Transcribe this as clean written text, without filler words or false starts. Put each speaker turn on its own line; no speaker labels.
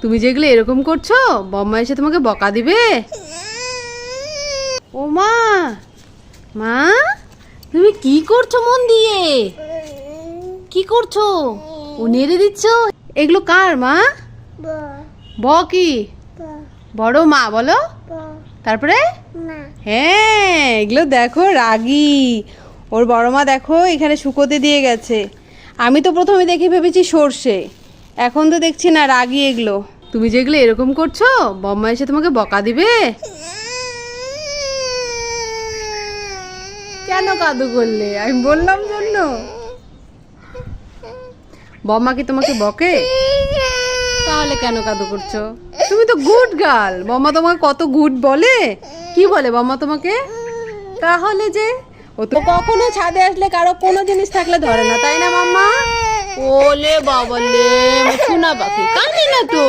তুমি যেগুলো এরকম করছো বম্মা এসে তোমাকে বকা দিবে। ও মা, মা তুমি কি করছো মন দিয়ে? কি করছো? ও নেড়ে দিচ্ছ? এগুলো কার মা? ব কি? বড় মা বলো। তারপরে হ্যাঁ, এগুলো দেখো রাগী। ওর বড় মা দেখো এখানে শুকোতে দিয়ে গেছে। আমি তো প্রথমে দেখে ভেবেছি সর্ষে, এখন তো দেখছি না রাগী এগুলো। তুমি যেগুলো এরকম করছো বম্মা এসে তোমাকে বকা দিবে। কেন কাদু করলে? আমি বললাম জন্য। বম্মা কি তোমাকে বকে? তাহলে কেন কাদু করছো? তুমি তো গুড গার্ল। বম্মা তোমাকে কত গুড বলে। কি বলে বম্মা তোমাকে? তাহলে যে ও তো কখনো ছাদে আসলে কারো কোনো জিনিস থাকলে ধরে না, তাই না মাম্মা? ওলে বাবালে, শোনা পাখি কাঁদে না তো।